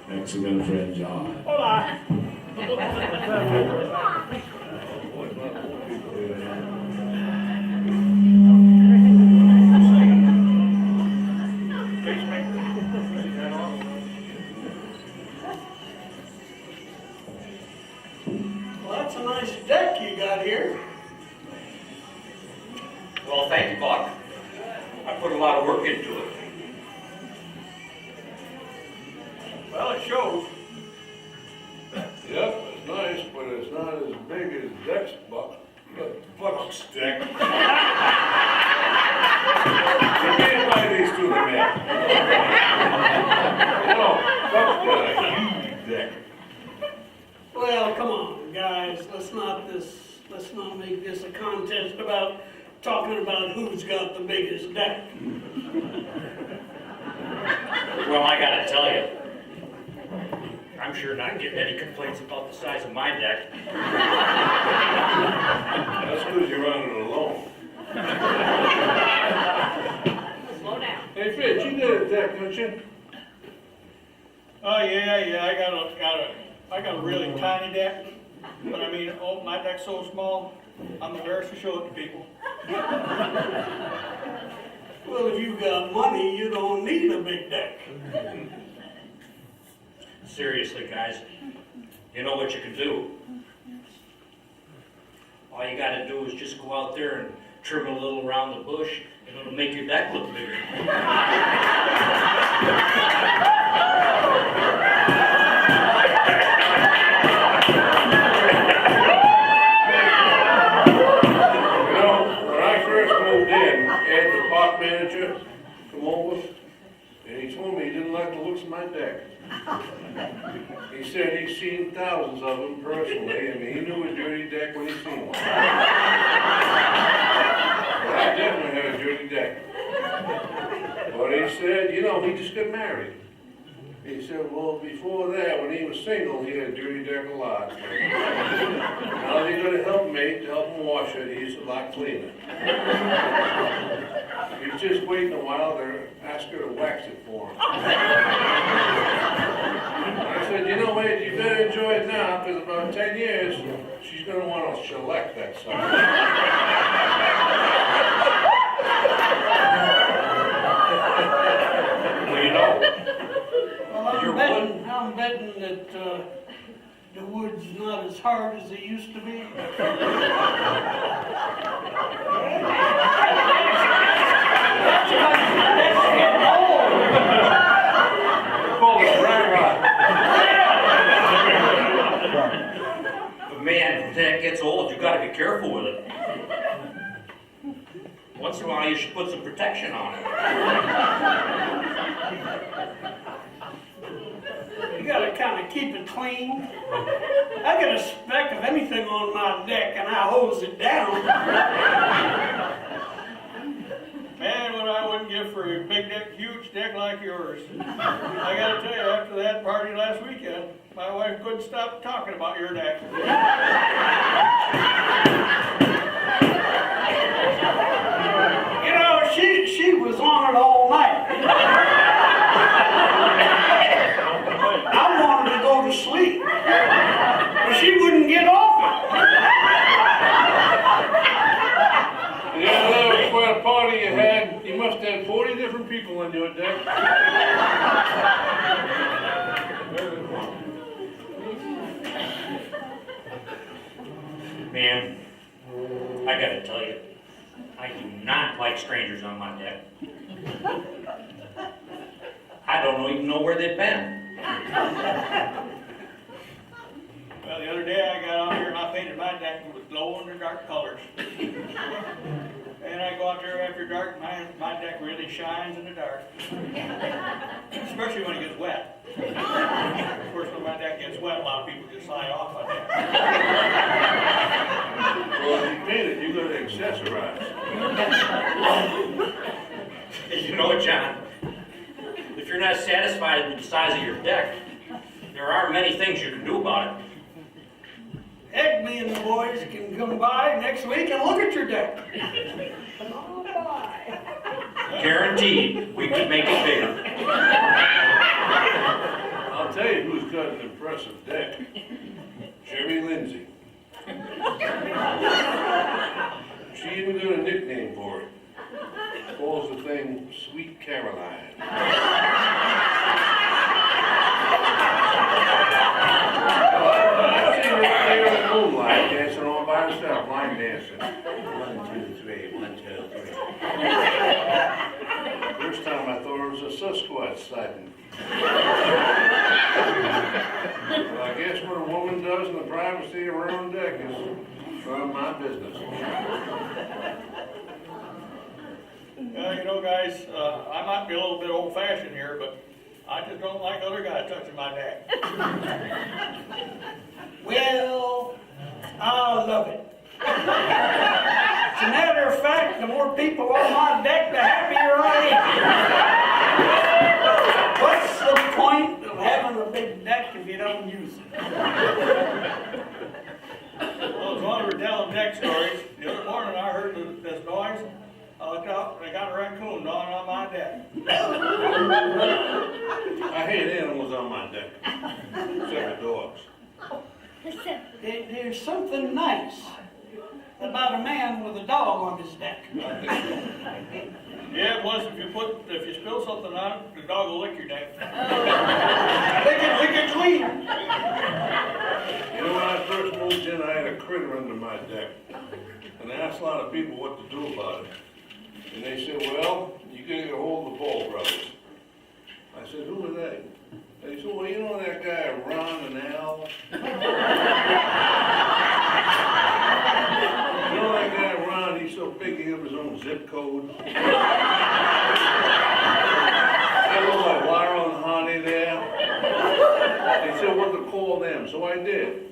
Mexican friend John. Hola. Well, that's a nice deck you got here. Well, thank you, Buck. I put a lot of work into it. Well, it shows. Yep, it's nice, but it's not as big as Deck's buck. Buck's deck. You can't buy these to the man. No, Buck's got a huge deck. Well, come on, guys, let's not make this a contest about talking about who's got the biggest deck. Well, I gotta tell you, I'm sure not getting any complaints about the size of my deck. That's because you're running it alone. Slow down. Hey, Fitz, you got a deck, don't you? Oh yeah. I got a really tiny deck, but I mean, oh, my deck's so small, I'm embarrassed to show it to people. Well, if you got money, you don't need a big deck. Seriously, guys, you know what you can do? All you gotta do is just go out there and trim a little around the bush, and it'll make your deck look bigger. You know, when I first moved in, Ed, the park manager, come over, and he told me he didn't like the looks of my deck. He said he's seen thousands of them personally, and he knew a dirty deck when he seen one. But I definitely had a dirty deck. But he said, you know, he just got married. He said, well, before that, when he was single, he had a dirty deck a lot. Now that he's got a helpmate to help him wash it, he's a lot cleaner. He's just waiting a while to ask her to wax it for him. I said, you know, Ed, you better enjoy it now, because about 10 years, she's going to want to shellac that sucker. Well, you know, Well, I'm betting that the wood's not as hard as it used to be. Call it dry rot. but man, when that gets old, you gotta be careful with it. Once in a while, you should put some protection on it. You gotta kind of keep it clean. I got a speck of anything on my deck and I hose it down. Man, what I wouldn't give for a big deck, huge deck like yours. I gotta tell you, after that party last weekend, my wife couldn't stop talking about your deck. You know, she was on it all night. I wanted to go to sleep, but she wouldn't get off it. Yeah, that was quite a party you had. You must have had 40 different people on your deck. Man, I gotta tell you, I do not like strangers on my deck. I don't even know where they've been. Well, the other day I got out here and I painted my deck with glow in the dark colors. And I go out there after dark, my deck really shines in the dark. Especially when it gets wet. Of course, when my deck gets wet, a lot of people just slide off on that. Well, if you paint it, you got to accessorize. You know what, John? If you're not satisfied with the size of your deck, there are many things you can do about it. Heck, me and the boys can come by next week and look at your deck. Oh, boy. Guaranteed, we could make it bigger. I'll I'll tell you who's got an impressive deck. Sherry Lindsay. She even got a nickname for it. Calls the thing Sweet Caroline. I've seen her there in the moonlight dancing all by herself, line dancing. 1, 2, 3, 1, 2, 3. First time I thought it was a Sasquatch sighting. Well, I guess what a woman does in the privacy of her own deck is none of my business. You know, guys, I might be a little bit old-fashioned here, but I just don't like other guys touching my deck. Well, I love it. As a matter of fact, the more people on my deck, the happier I am. What's the point of having a big deck if you don't use it? Well, as long as we're telling deck stories, the other morning I heard this noise. I looked out, and I got a raccoon gnawing on my deck. I hate animals on my deck, except the dogs. There's something nice about a man with a dog on his deck. Yeah, plus if you spill something on it, the dog will lick your deck. Lick it clean. You know, when I first moved in, I had a critter under my deck. And I asked a lot of people what to do about it. And they said, well, you gotta get a hold of the Ball brothers. I said, who are they? They said, well, you know that guy, Ron and Al? You know that guy, Ron, he's so big he has his own zip code. I look like Laurel and Honey there. They said what to call them, so I did.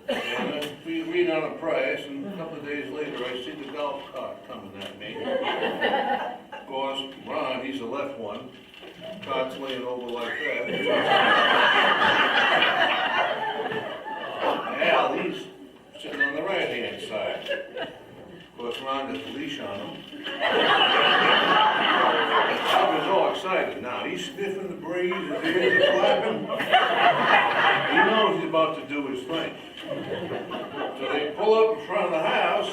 And we agreed on a price, and a couple of days later, I see the golf cart coming at me. Of course, Ron, he's the left one. Cart's laying over like that. Al, he's sitting on the right-hand side. Of course, Ron got the leash on him. I was all excited now. He's sniffing the breeze, his ears are flapping. He knows he's about to do his thing. So they pull up in front of the house,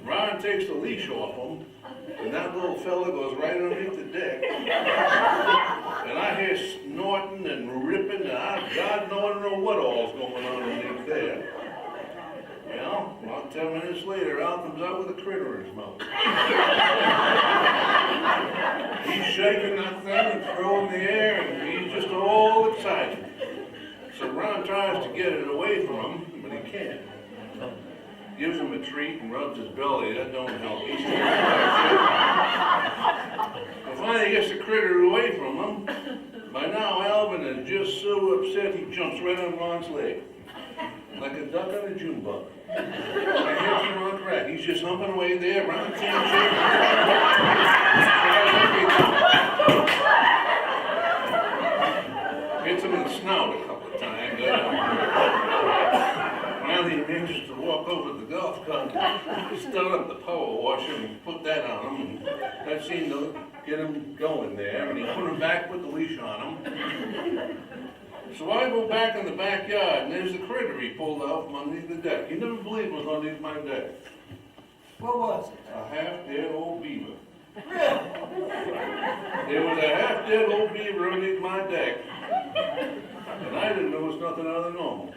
Ron takes the leash off him, and that little fella goes right underneath the deck. And I hear snorting and ripping, and God don't know what all's going on underneath there. Well, about 10 minutes later, Al comes out with a critter in his mouth. He's shaking that thing and throwing the air, and he's just all excited. So Ron tries to get it away from him, but he can't. Gives him a treat and rubs his belly. That don't help. He's still well, finally gets the critter away from him. By now, Alvin is just so upset he jumps right on Ron's leg. Like a duck on a June bug. I hear Ron crack. He's just humping away there. Ron can't shake him. Hits him in the snout a couple of times. Finally, he manages to walk over to the golf cart, start up the power washer and put that on him. And that seemed to get him going there. And he put him back, put the leash on him. So I go back in the backyard, and there's the critter he pulled out from underneath the deck. You never believe it was underneath my deck. What was it? A half-dead old beaver. Really? There was a half-dead old beaver underneath my deck, and I didn't know it was nothing out of the normal.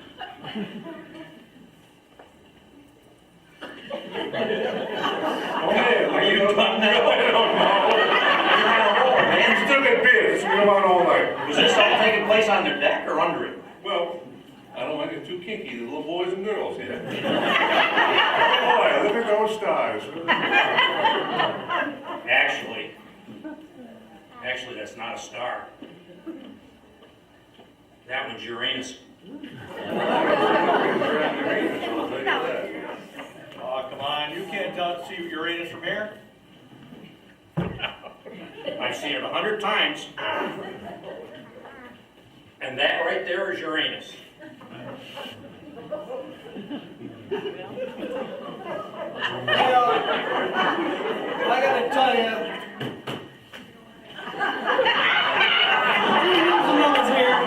Okay, Are you done now? I don't know. Man, Still get beer. This will go on all night. was this all taking place on their deck or under it? Well, I don't like it too kinky, the little boys and girls here. Boy, look at those stars. Actually, that's not a star. That one's Uranus. Oh, come on, you can't see Uranus from here? I've seen it 100 times. And that right there is Uranus. Well, I gotta tell you, who's here?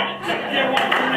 Get one from